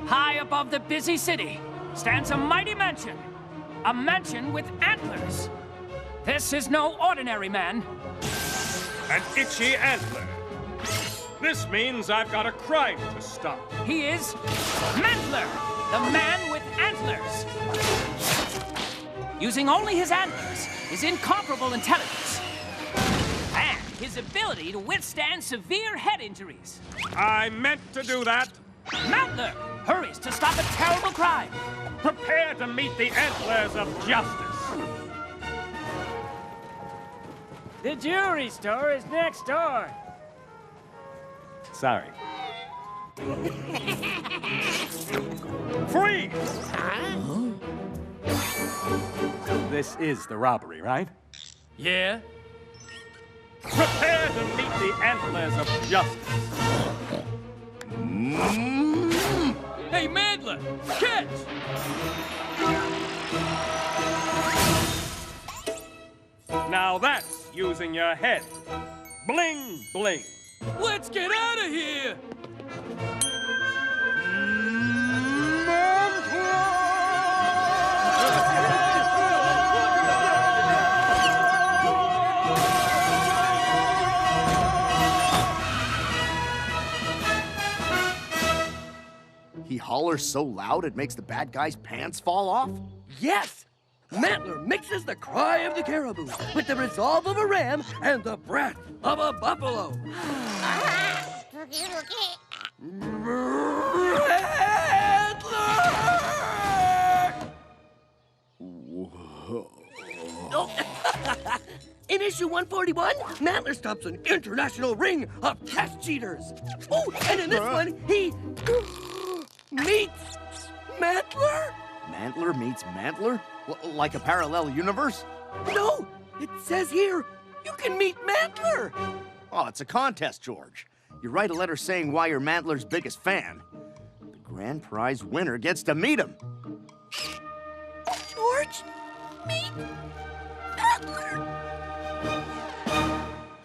High above the busy city stands a mighty mansion. A mansion with antlers. This is no ordinary man. An itchy antler. This means I've got a crime to stop. He is Mantler, the man with antlers. Using only his antlers, his incomparable intelligence, and his ability to withstand severe head injuries. I meant to do that. Mantler hurries to stop a terrible crime. Prepare to meet the antlers of justice. The jewelry store is next door. Sorry. Freeze! This is the robbery, right? Yeah? Prepare to meet the antlers of justice. Hey, Mantler, catch! Now that's using your head. Bling, bling. Let's get out of here! He hollers so loud it makes the bad guy's pants fall off? Yes! Mantler mixes the cry of the caribou with the resolve of a ram and the breath of a buffalo. In issue 141, Mantler stops an international ring of cash cheaters. Oh, and in this one, he meets Mantler? Mantler meets Mantler? Like a parallel universe? No, it says here, you can meet Mantler. Oh, it's a contest, George. You write a letter saying why you're Mantler's biggest fan. The grand prize winner gets to meet him. George, meet Mantler.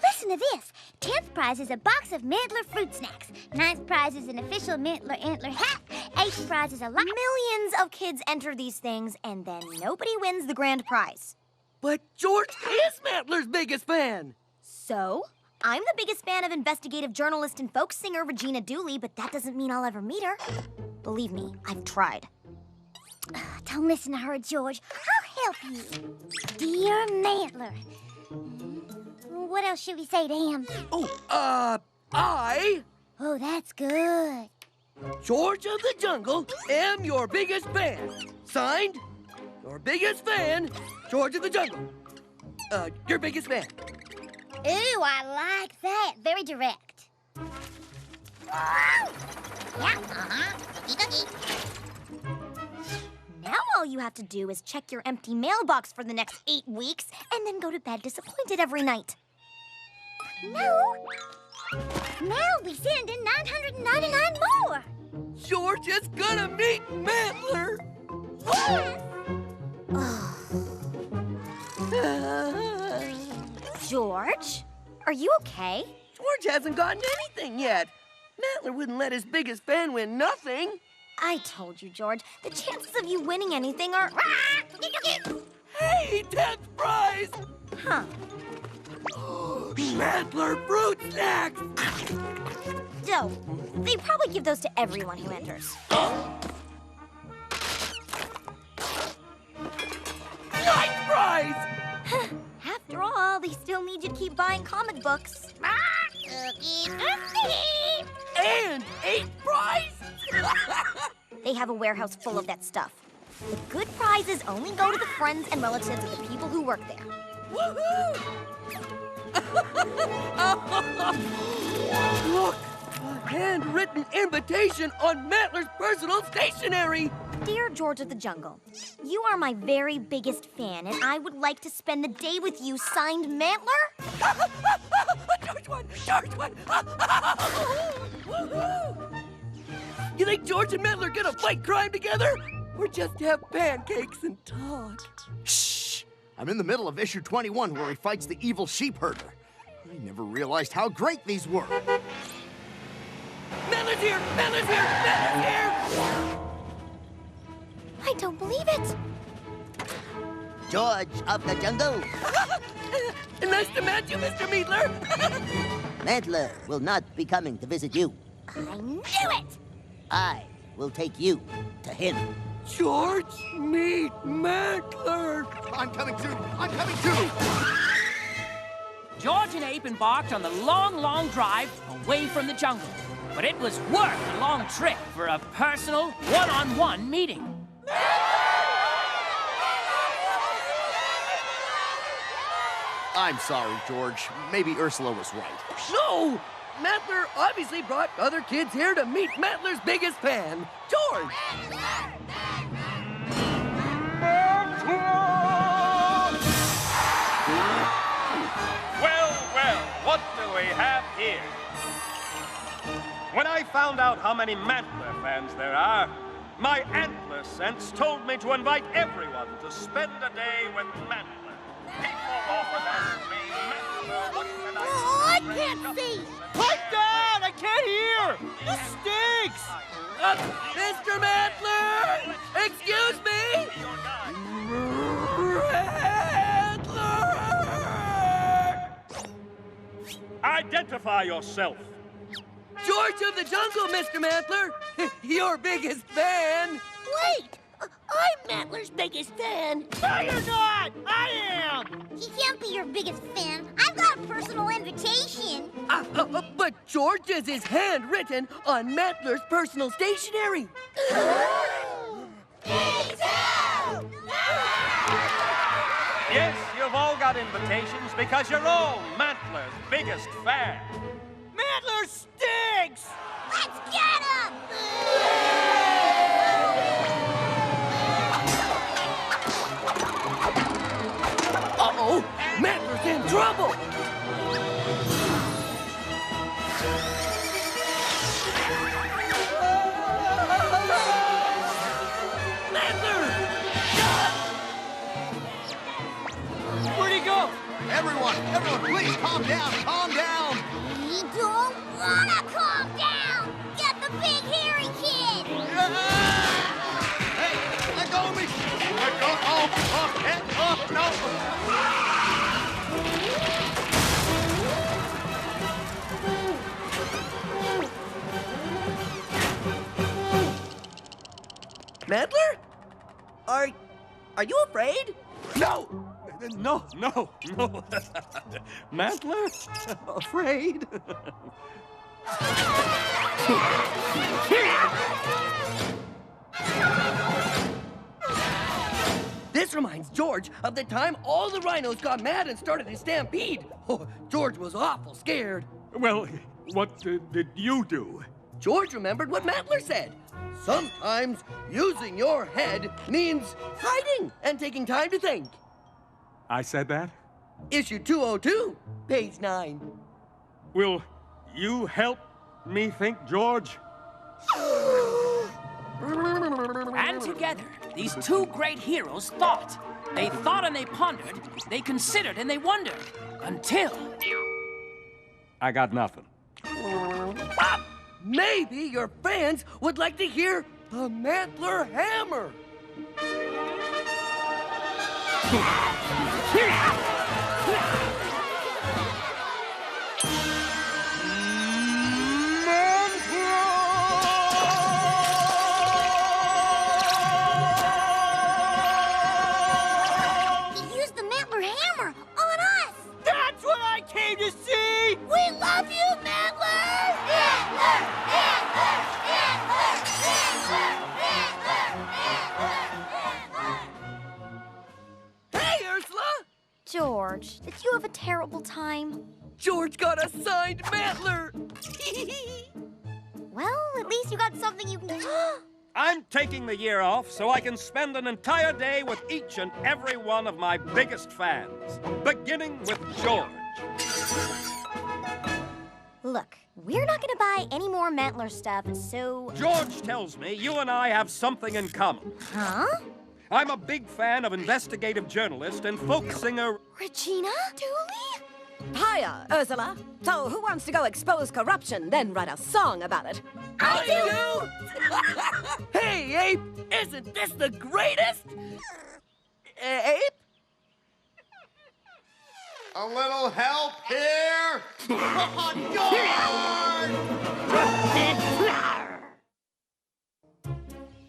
Listen to this. 10th prize is a box of Mantler fruit snacks. 9th prize is an official Mantler antler hat. 8th prize is a lot. Millions of kids enter these things, and then nobody wins the grand prize. But George is Mantler's biggest fan. So, I'm the biggest fan of investigative journalist and folk singer Regina Dooley, but that doesn't mean I'll ever meet her. Believe me, I've tried. Don't listen to her, George. I'll help you. Dear Mantler. What else should we say to him? I, Oh, that's good. George of the Jungle, am your biggest fan. Signed, your biggest fan, George of the Jungle. Your biggest fan. Ooh, I like that. Very direct. Now all you have to do is check your empty mailbox for the next 8 weeks and then go to bed disappointed every night. No. Now we send in 999 more. George is gonna meet Mantler. George, are you okay? George hasn't gotten anything yet. Mantler wouldn't let his biggest fan win nothing. I told you, George, the chances of you winning anything are... Hey, 10th prize! Huh. Mantler fruit snacks! So, they probably give those to everyone who enters. 9th prize! After all, they still need you to keep buying comic books. And 8th prize! They have a warehouse full of that stuff. The good prizes only go to the friends and relatives of the people who work there. Woohoo! Look! A handwritten invitation on Mantler's personal stationery! Dear George of the Jungle, you are my very biggest fan, and I would like to spend the day with you, signed Mantler. George won! George won! Woohoo! You think George and Mantler are gonna fight crime together? Or just have pancakes and talk? Shh! I'm in the middle of issue 21 where he fights the evil sheep herder. I never realized how great these were. Mantler's here! Mantler's here! Mantler's here! believe it! George of the Jungle. Nice to meet you, Mr. Mantler. Mantler will not be coming to visit you. I knew it! I will take you to him. George, meet Mantler. I'm coming too! I'm coming too! George and Ape embarked on the long drive away from the jungle. But it was worth a long trip for a personal, one-on-one meeting. I'm sorry, George. Maybe Ursula was right. No! Mantler obviously brought other kids here to meet Mantler's biggest fan, George. Well, what do we have here? When I found out how many Mantler fans there are, my Antler sense told me to invite everyone to spend a day with Mantler. People often ask me, Mantler, what can I do? Oh, I can't see! Pipe down! I can't hear! This stinks! Mr. Mantler! Excuse me? Mantler! Identify yourself. George of the Jungle, Mr. Mantler! Your biggest fan! Wait! I'm Mantler's biggest fan. No, you're not! I am! He can't be your biggest fan. I've got a personal invitation. But George's is handwritten on Mantler's personal stationery. Yes, you've all got invitations because you're all Mantler's biggest fan. Mantler stinks! Let's get him! Uh-oh! Mantler's in trouble! Mantler! Where'd he go? Everyone, please calm down, calm down! We don't wanna calm down! Get the big hairy kid! Hey, let go of me! Let go! No! Mantler? Are you afraid? No! Mantler? Afraid? This reminds George of the time all the rhinos got mad and started a stampede. Oh, George was awful scared. Well, what did you do? George remembered what Mantler said. Sometimes using your head means hiding and taking time to think. I said that? Issue 202, page 9. Will you help me think, George? And together, these two great heroes thought. They thought and they pondered, they considered and they wondered, until... I got nothing. Maybe your fans would like to hear the Mantler Hammer. He used the Mantler hammer on us! That's what I came to see! We love you, Mantler! Mantler! Hey, Ursula! George, did you have a terrible time? George got a signed Mantler! Well, at least you got something you can... I'm taking the year off so I can spend an entire day with each and every one of my biggest fans, beginning with George. Look, we're not gonna buy any more Mantler stuff, so... George tells me you and I have something in common. Huh? I'm a big fan of investigative journalist and folk singer... Regina Dooley? Hiya, Ursula. So who wants to go expose corruption, then write a song about it? I do! Hey, Hey, Ape! Isn't this the greatest? Ape? A little help here?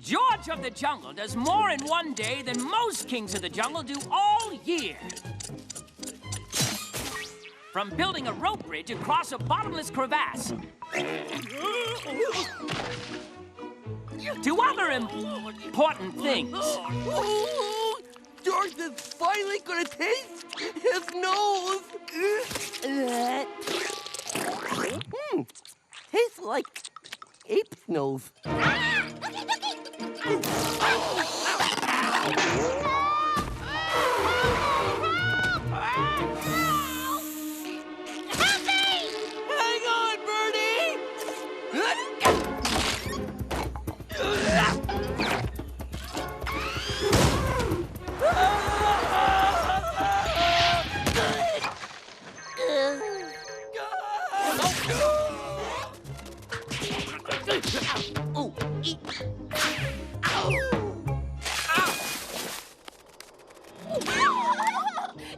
George of the Jungle does more in one day than most kings of the jungle do all year. From building a rope bridge across a bottomless crevasse to other important things. George is finally gonna taste his nose. Tastes like ape's nose. Hang on, Birdie! Oh, eat. Ow.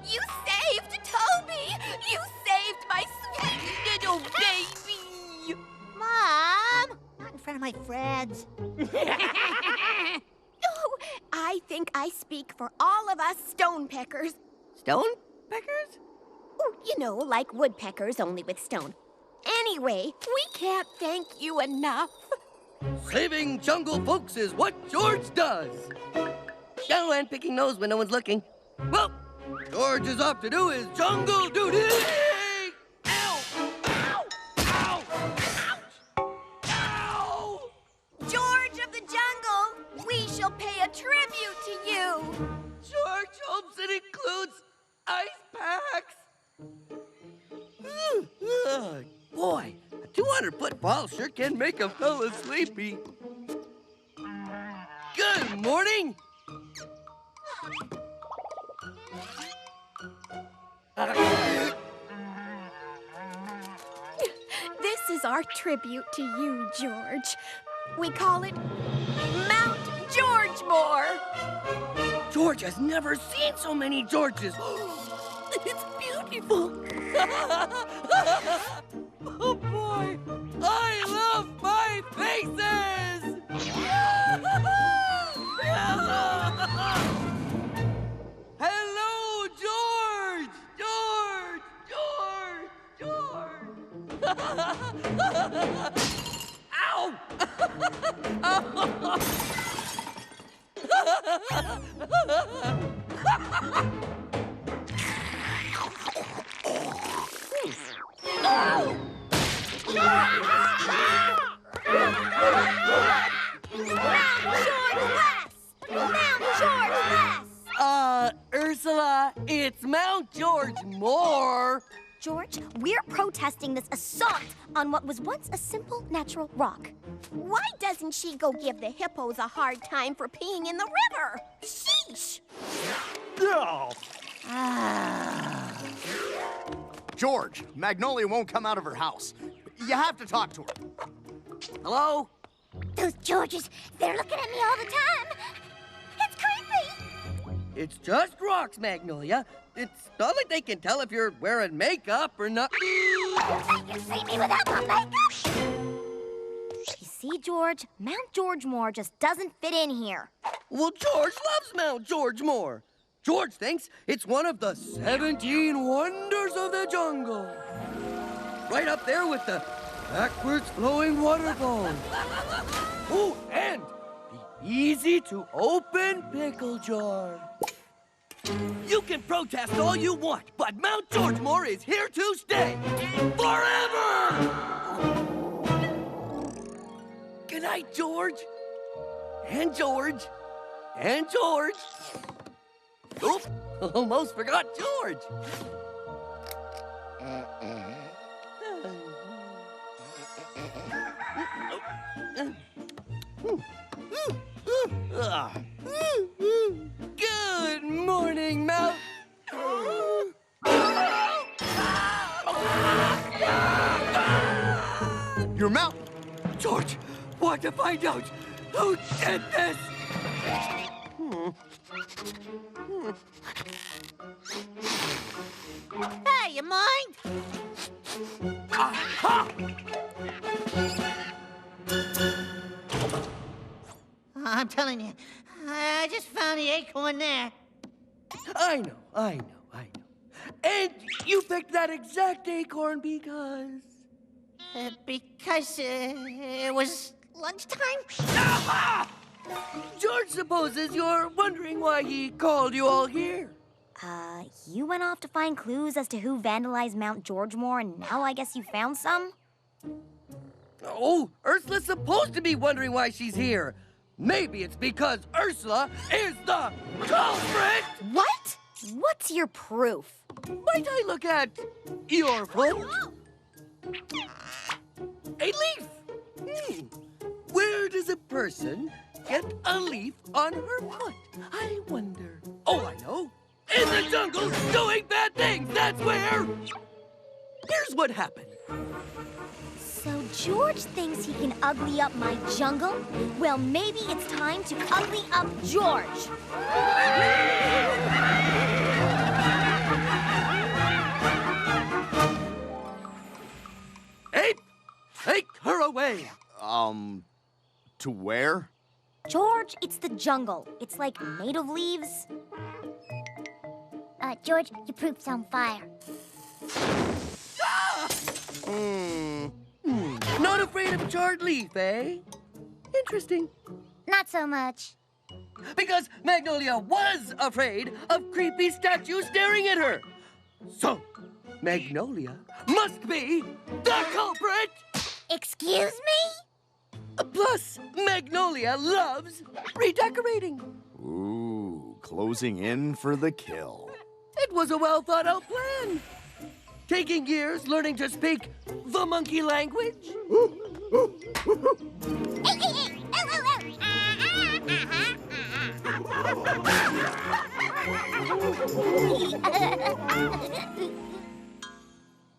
You saved Toby! You saved my sweet little baby! Mom! Not in front of my friends. Oh, I think I speak for all of us stonepeckers. Stone peckers? Oh, you know, like woodpeckers, only with stone. Anyway, we can't thank you enough. Saving jungle folks is what George does. Oh, and picking nose when no one's looking. Well, George is off to do his jungle duty. Ow! Ow! Ow! Ouch! Ow! George of the Jungle, we shall pay a tribute to you. George hopes it includes ice packs. Boy, a 200-foot fall sure can make a fella sleepy. Good morning. This is our tribute to you, George. We call it Mount Georgemore. George has never seen so many Georges. It's beautiful. Oh, boy. I love my faces. Hello, George. George. Ow. Ursula, it's Mount Georgemore. George, we're protesting this assault on what was once a simple natural rock. Why doesn't she go give the hippos a hard time for peeing in the river? Sheesh! George, Magnolia won't come out of her house. You have to talk to her. Hello? Those Georges, they're looking at me all the time. It's creepy. It's just rocks, Magnolia. It's not like they can tell if you're wearing makeup or not. You see me without my makeup? You see, George, Mount Georgemore just doesn't fit in here. Well, George loves Mount Georgemore. George thinks it's one of the 17 wonders of the jungle. Right up there with the backwards flowing waterfall. Oh, and the easy-to-open pickle jar. You can protest all you want, but Mount Georgemore is here to stay. Forever! Good night, George. And George. And George. Oops, almost forgot George. Good morning, Mount. Your mountain. George, want to find out Who did this? Hey, you mind? Aha! I'm telling you, I just found the acorn there. I know. And you picked that exact acorn because... Because it was lunchtime? Aha! George supposes you're wondering why he called you all here. You went off to find clues as to who vandalized Mount Georgemore, and now I guess you found some? Oh, Ursula's supposed to be wondering why she's here. Maybe it's because Ursula is the culprit! What? What's your proof? Might I look at your foot? A leaf! Where does a person get a leaf on her foot? I wonder. Oh, I know. In the jungle, doing bad things, that's where! Here's what happened. So George thinks he can ugly up my jungle? Well, maybe it's time to ugly up George. Ape, take her away. To where? George, it's the jungle. It's like made of leaves. George, your proof's on fire. Not afraid of a charred leaf, eh? Interesting. Not so much. Because Magnolia was afraid of creepy statues staring at her. So, Magnolia must be the culprit! Excuse me? Plus, Magnolia loves redecorating. Ooh, closing in for the kill. It was a well-thought-out plan. Taking years learning to speak the monkey language.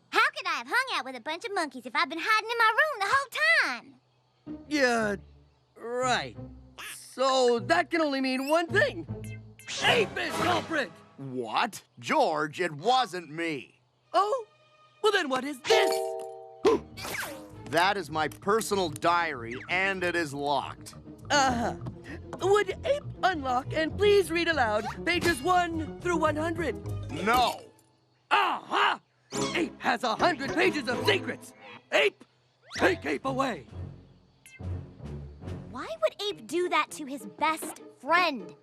How could I have hung out with a bunch of monkeys if I've been hiding in my room the whole time? Yeah, right. So that can only mean one thing. Ape is culprit! What? George, it wasn't me. Oh? Well, then what is this? That is my personal diary, and it is locked. Uh-huh. Would Ape unlock and please read aloud pages 1 through 100? No. Aha! Ape has 100 pages of secrets. Ape, take Ape away. Why would Ape do that to his best friend?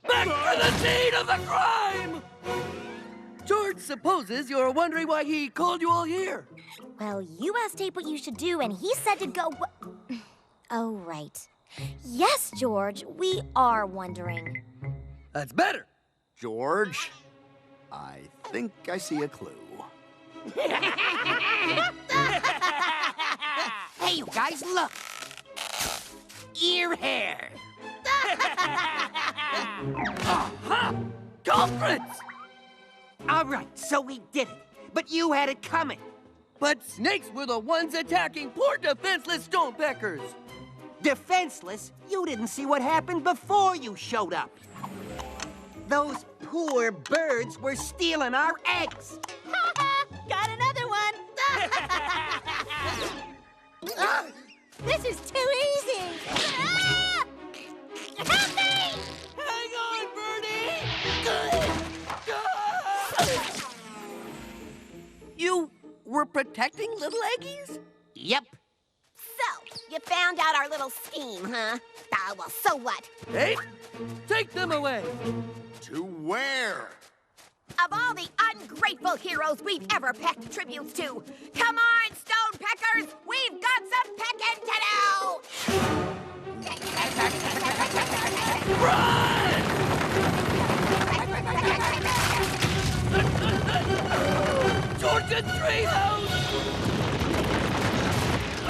Back to the scene of the crime! George supposes you're wondering why he called you all here. Well, you asked Ape what you should do, and he said to go... Oh, right. Yes, George, we are wondering. That's better. George, I think I see a clue. Hey, you guys, look. Ear hair. Aha! Culprits! All right, so we did it. But you had it coming. But snakes were the ones attacking poor defenseless stonepeckers. Defenseless? You didn't see what happened before you showed up. Those poor birds were stealing our eggs. Got another one. This is too easy. Help me! Hang on, Birdie! You were protecting little Eggies? Yep. So, you found out our little scheme, huh? Ah, well, so what? Hey, take them away. To where? Of all the ungrateful heroes we've ever pecked tributes to, come on, stone peckers! We've got some pecking to do! Run! George's treehouse!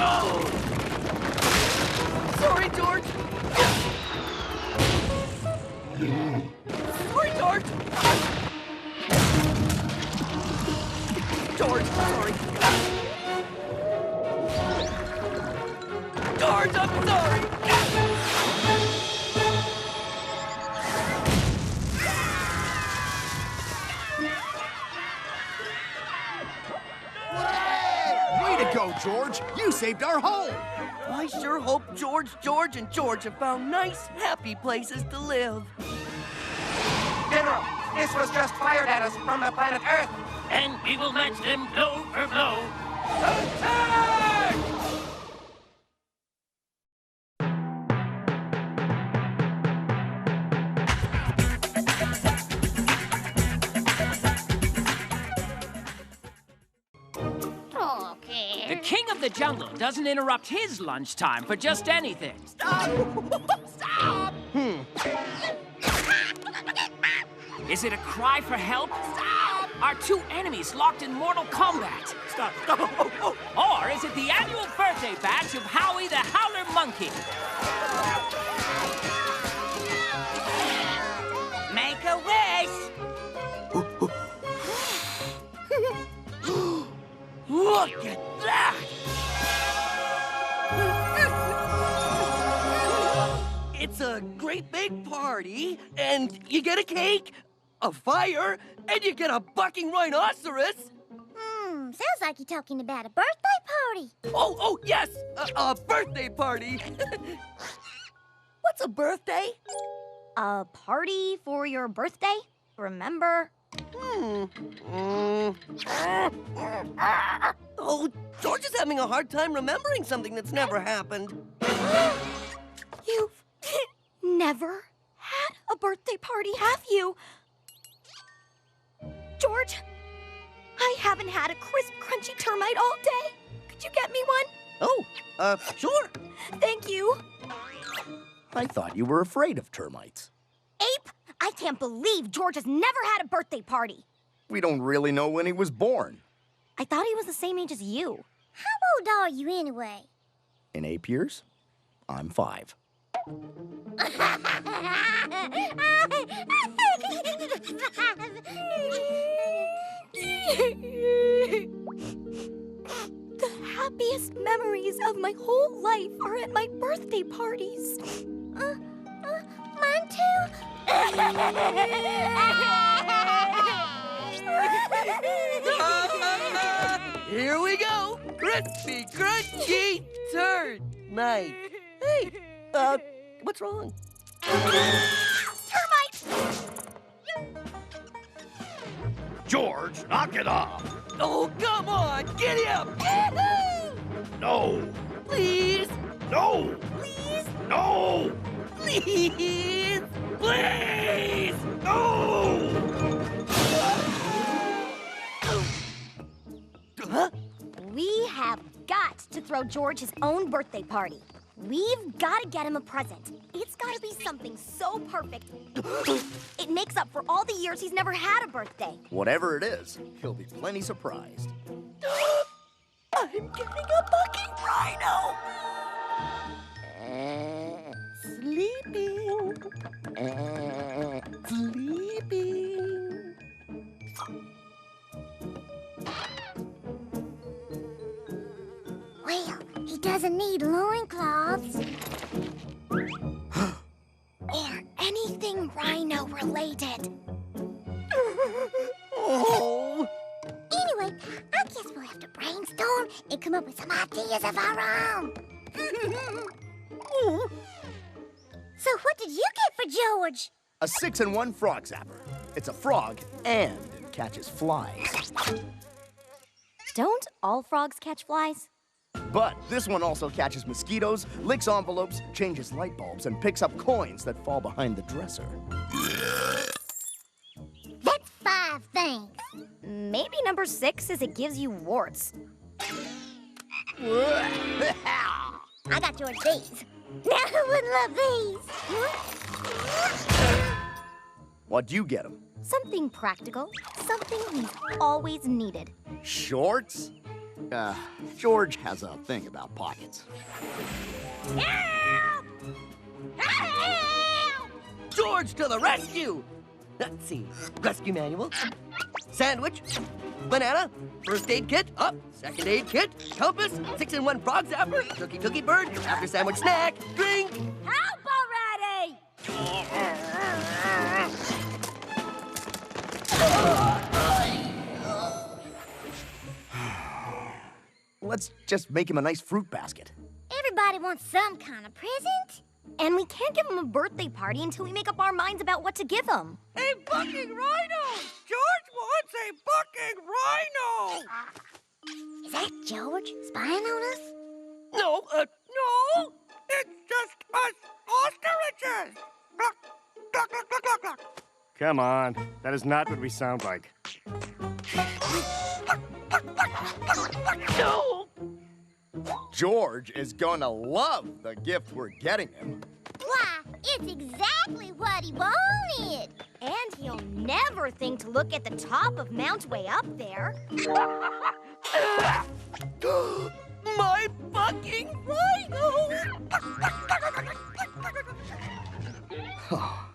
Oh! Sorry, George. Sorry, George. George, sorry. George, I'm sorry. George. You saved our home. I sure hope George, and George have found nice, happy places to live. General, this was just fired at us from the planet Earth. And we will match them blow for blow. Attack! The king of the jungle doesn't interrupt his lunchtime for just anything. Stop! Is it a cry for help? Stop! Are two enemies locked in mortal combat? Stop. Or is it the annual birthday bash of Howie the Howler Monkey? Make a wish! Look at that! It's a great big party, and you get a cake, a fire, and you get a bucking rhinoceros. Sounds like you're talking about a birthday party. Oh, yes, a birthday party. What's a birthday? A party for your birthday? Remember? Oh, George is having a hard time remembering something that's never happened. You've never had a birthday party, have you? George, I haven't had a crisp, crunchy termite all day. Could you get me one? Oh, sure. Thank you. I thought you were afraid of termites. Ape, I can't believe George has never had a birthday party. We don't really know when he was born. I thought he was the same age as you. How old are you anyway? In ape years, I'm 5. The happiest memories of my whole life are at my birthday parties. Mine too. Here we go. Crispy, crunchy termite. Hey, what's wrong? Termite! George, knock it off. Oh, come on, giddy up. No. Please. No. Please. No. Please. Please. No. Huh? We have got to throw George his own birthday party. We've got to get him a present. It's got to be something so perfect. It makes up for all the years he's never had a birthday. Whatever it is, he'll be plenty surprised. I'm getting a bucking rhino. Sleeping. Sleeping. Well, he doesn't need loincloths. Or anything rhino-related. Oh. Anyway, I guess we'll have to brainstorm and come up with some ideas of our own. So what did you get for George? A 6-in-1 frog zapper. It's a frog and it catches flies. Don't all frogs catch flies? But this one also catches mosquitoes, licks envelopes, changes light bulbs, and picks up coins that fall behind the dresser. That's 5 things. Maybe number 6 is it gives you warts. I got George these. Now who would love these? What'd you get him? Something practical, something he's always needed. Shorts? George has a thing about pockets. Help! Help! George to the rescue! Let's see. Rescue manual. Sandwich. Banana. First aid kit. Up. Second aid kit. Compass. 6-in-1 frog zapper. Cookie bird. After sandwich snack. Drink. Help already! Let's just make him a nice fruit basket. Everybody wants some kind of present. And we can't give him a birthday party until we make up our minds about what to give him. A bucking rhino! George wants a bucking rhino! Is that George spying on us? No, no! It's just us ostriches! Cluck, cluck, cluck, cluck, cluck, cluck. Come on, that is not what we sound like. No! George is gonna love the gift we're getting him. Why, it's exactly what he wanted. And he'll never think to look at the top of Mount way up there. My bucking rhino!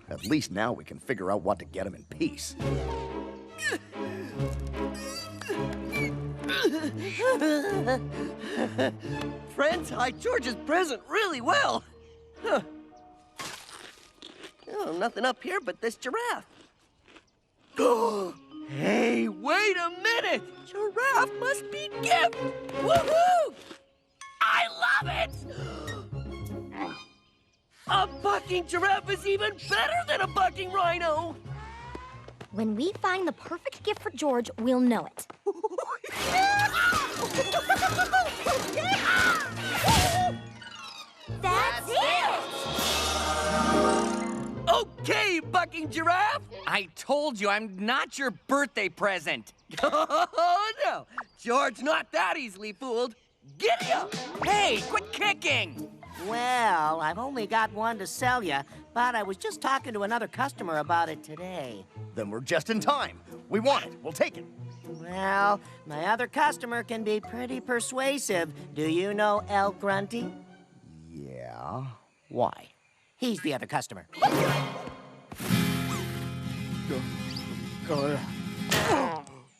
At least now we can figure out what to get him in peace. Friends hide George's present really well. Huh. Oh, nothing up here but this giraffe. Hey, wait a minute! Giraffe must be gift! Woohoo! I love it! A bucking giraffe is even better than a bucking rhino! When we find the perfect gift for George, we'll know it. That's it! Okay, bucking giraffe! I told you I'm not your birthday present. Oh, no! George not that easily fooled. Giddy up! Hey, quit kicking! Well, I've only got one to sell you, but I was just talking to another customer about it today. Then we're just in time. We want it. We'll take it. Well, my other customer can be pretty persuasive. Do you know El Grunty? Yeah? Why? He's the other customer.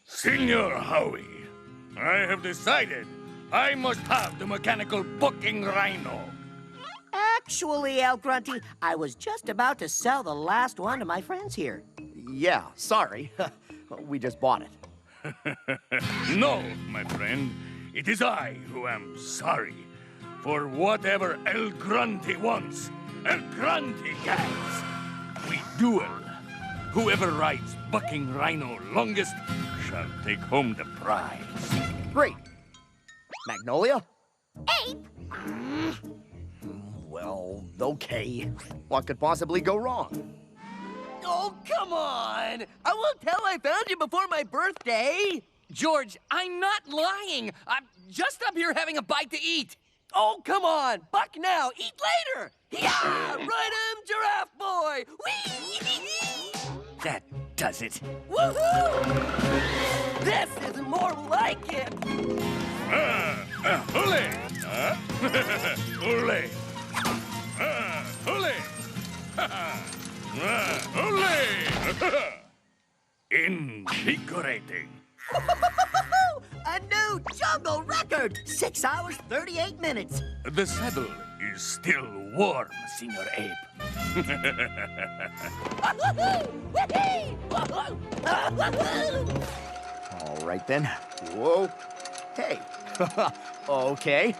Senor Howie, I have decided I must have the mechanical bucking rhino. Actually, El Grunty, I was just about to sell the last one to my friends here. Yeah, sorry. We just bought it. No, my friend. It is I who am sorry. For whatever El Grunty wants, El Grunty gets. We duel. Whoever rides bucking rhino longest shall take home the prize. Great. Magnolia? Ape! Well, okay. What could possibly go wrong? Oh, come on! I won't tell I found you before my birthday! George, I'm not lying. I'm just up here having a bite to eat. Oh, come on! Buck now, eat later! Yeah! Ride him, giraffe boy! Whee! That does it. Woohoo! This is more like it! Hule! Hule! Hule! Hule! Invigorating. A new jungle record! 6 hours, 38 minutes. The saddle is still warm, Senor Ape. All right, then. Whoa. Hey. Okay.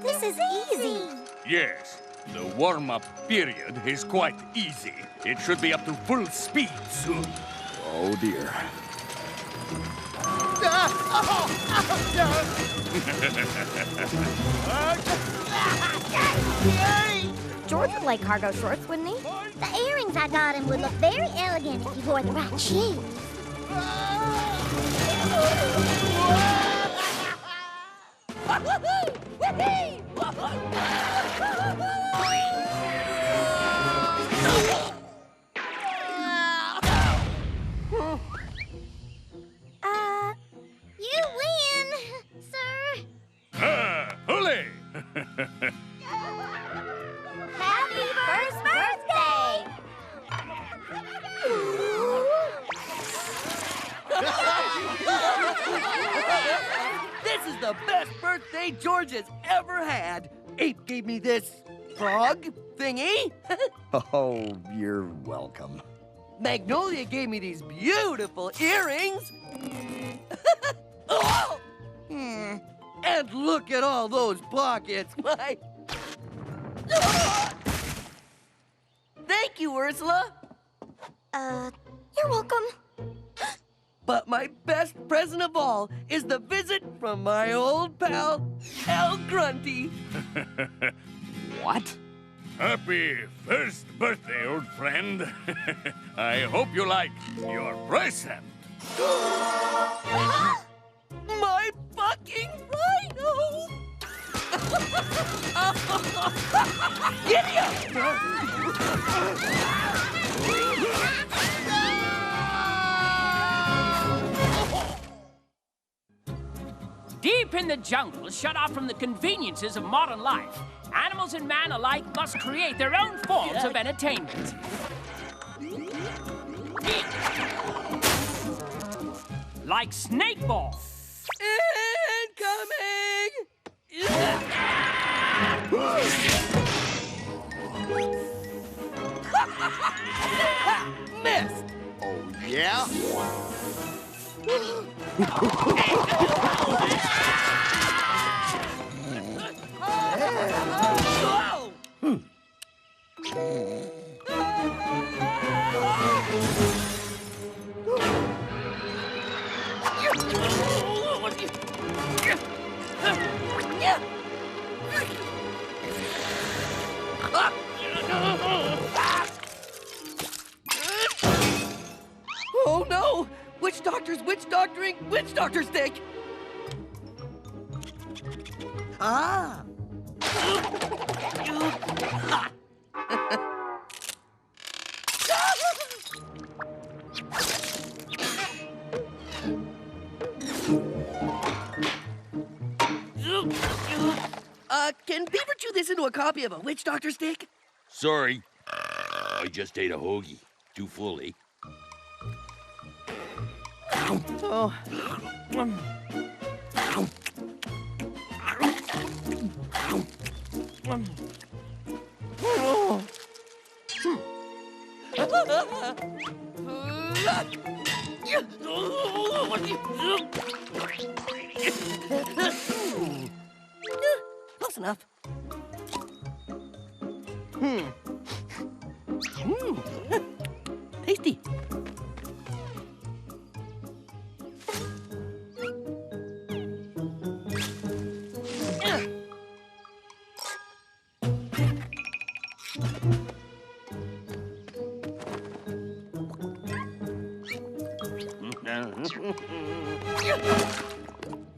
This is easy. Yes, the warm-up period is quite easy. It should be up to full speed soon. Oh, dear. George would like cargo shorts, wouldn't he? The earrings I got him would look very elegant if he wore the right shoes. You win, sir. Hule! Happy first birthday! This is the best birthday George has ever had. Ape gave me this frog thingy. Oh, you're welcome. Magnolia gave me these beautiful earrings. Oh! And look at all those pockets. My... Thank you, Ursula. You're welcome. But my best present of all is the visit from my old pal, El Grunty. What? Happy first birthday, old friend. I hope you like your present. My fucking rhino! Giddy up! Deep in the jungle, shut off from the conveniences of modern life, animals and man alike must create their own forms of entertainment. Like snake ball. Incoming! Missed! Oh, yeah? Oh no! Witch doctor's witch doctoring witch doctor stick! Ah! Can Beaver chew this into a copy of a witch doctor stick? Sorry. I just ate a hoagie. Too fully. Oh. Close enough. Tasty.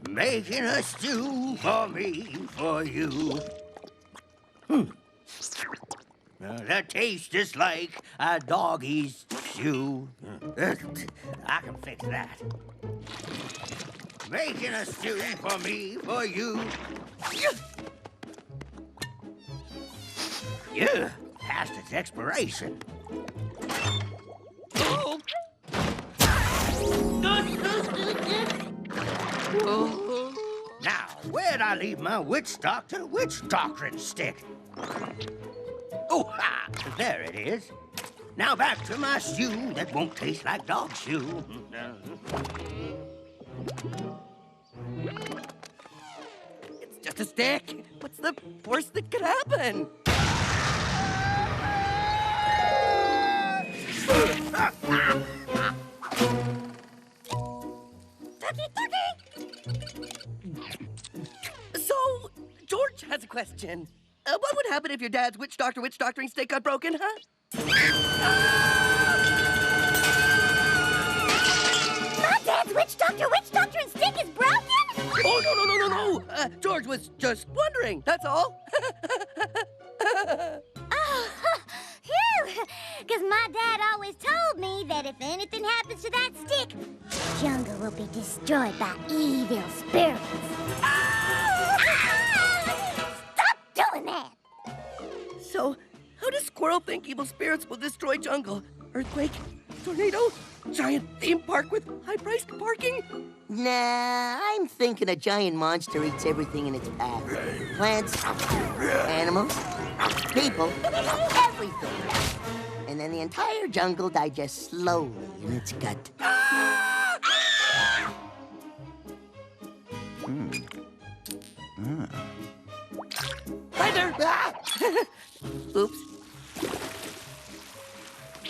Making a stew for me, for you. That tastes just like a doggy's stew. I can fix that. Making a stew for me, for you. Yeah, past its expiration. Now, where'd I leave my witch doctoring stick? Oh, ha! There it is. Now back to my stew that won't taste like dog stew. It's just a stick. What's the worst that could happen? So, George has a question. What would happen if your dad's witch doctoring stick got broken, huh? My dad's witch doctoring stick is broken? Oh, no. George was just wondering, that's all. Oh, phew! Because my dad always told me that if anything happens to that stick, the jungle will be destroyed by evil spirits. Stop doing that! So, how does Squirrel think evil spirits will destroy jungle? Earthquake? Tornado? Giant theme park with high-priced parking? Nah, I'm thinking a giant monster eats everything in its path. Plants, animals, people, everything. And then the entire jungle digests slowly in its gut. Hi there! Oops.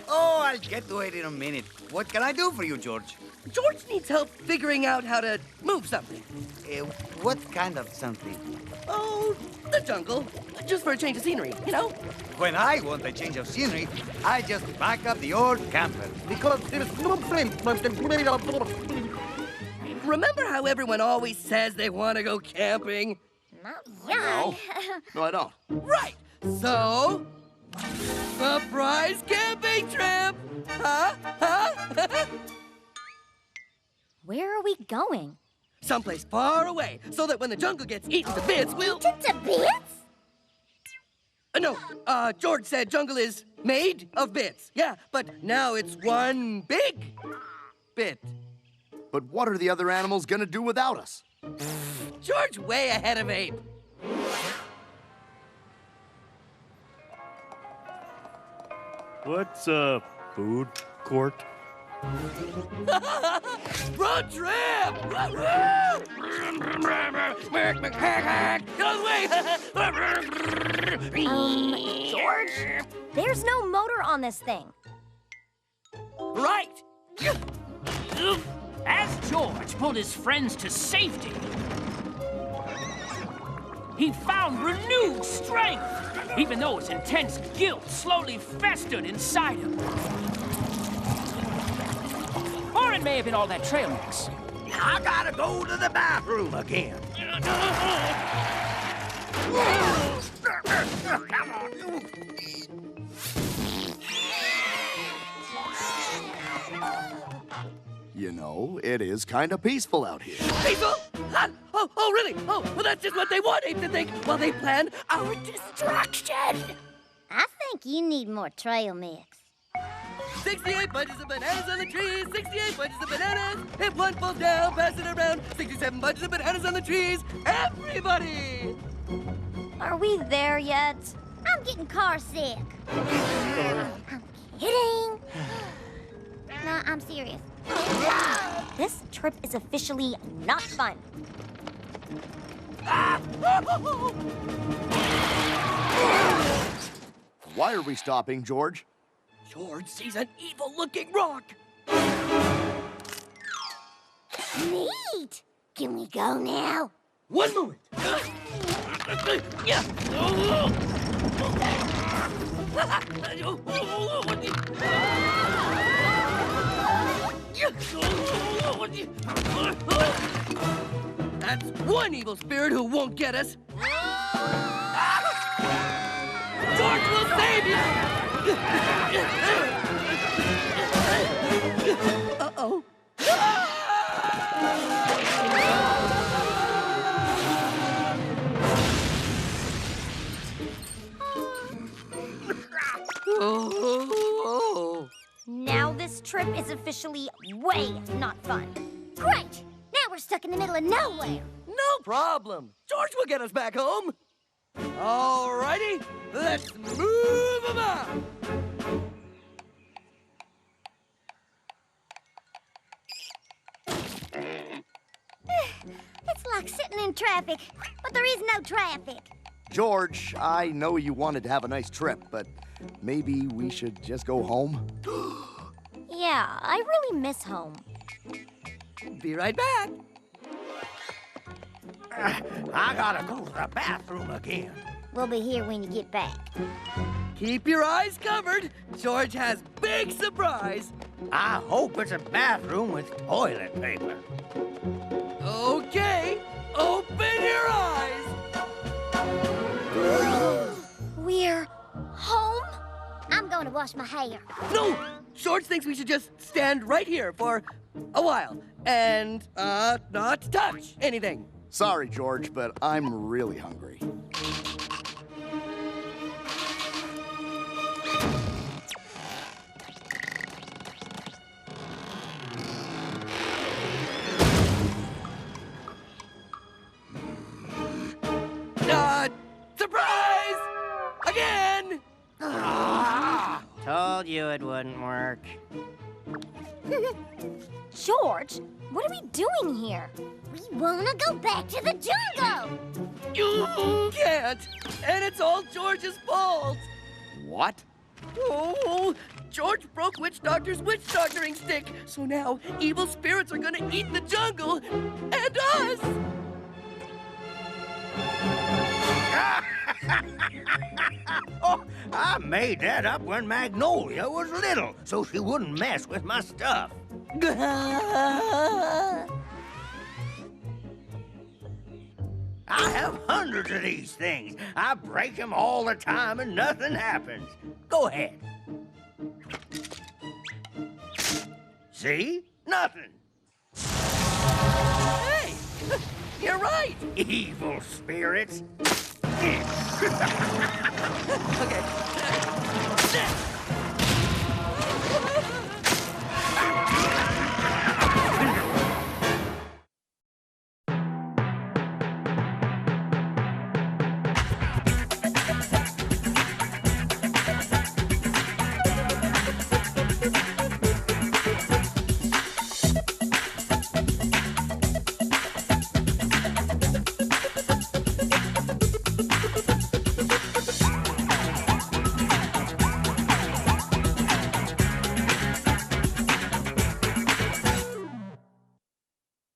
Oh, I'll get to it in a minute. What can I do for you, George? George needs help figuring out how to move something. What kind of something? Oh, the jungle. Just for a change of scenery, you know? When I want a change of scenery, I just back up the old camper. Because Remember how everyone always says they want to go camping? No. No, I don't. Right! So, surprise camping trip! Huh? Huh? Where are we going? Someplace far away, so that when the jungle gets eaten to bits, we'll... Eaten to bits? No, George said jungle is made of bits. Yeah, but now it's one big bit. But what are the other animals gonna do without us? George way ahead of Ape. What's a food court? Road trip! George, there's no motor on this thing. Right! As George pulled his friends to safety, he found renewed strength, even though his intense guilt slowly festered inside him. Or it may have been all that trail mix. I gotta go to the bathroom again. Come on. You know, it is kind of peaceful out here. Peaceful? Oh, really? Oh, well, that's just what they want Ape to think while they plan our destruction. I think you need more trail mix. 68 bunches of bananas on the trees, 68 bunches of bananas. If one falls down, pass it around. 67 bunches of bananas on the trees. Everybody! Are we there yet? I'm getting car sick. I'm kidding. No, I'm serious. This trip is officially not fun. Why are we stopping, George? George sees an evil-looking rock. Neat. Can we go now? One moment. Yeah. That's one evil spirit who won't get us. George will save you! Uh-oh. Oh. Now this trip is officially way not fun. Great! Now we're stuck in the middle of nowhere. No problem. George will get us back home. All righty, let's move 'em up. It's like sitting in traffic, but there is no traffic. George, I know you wanted to have a nice trip, but maybe we should just go home? Yeah, I really miss home. Be right back. I gotta go to the bathroom again. We'll be here when you get back. Keep your eyes covered. George has big surprise. I hope it's a bathroom with toilet paper. Okay, open your eyes. We're home? I'm going to wash my hair. No, George thinks we should just stand right here for a while and not touch anything. Sorry, George, but I'm really hungry. Surprise! Again! Told you it wouldn't work. George, what are we doing here? We want to go back to the jungle. You can't! And it's all George's fault! What? Oh, George broke Witch Doctor's witch doctoring stick, so now evil spirits are gonna eat the jungle and us! Oh, I made that up when Magnolia was little, so she wouldn't mess with my stuff. I have hundreds of these things. I break them all the time and nothing happens. Go ahead. See? Nothing. Hey! You're right! Evil spirits. Okay,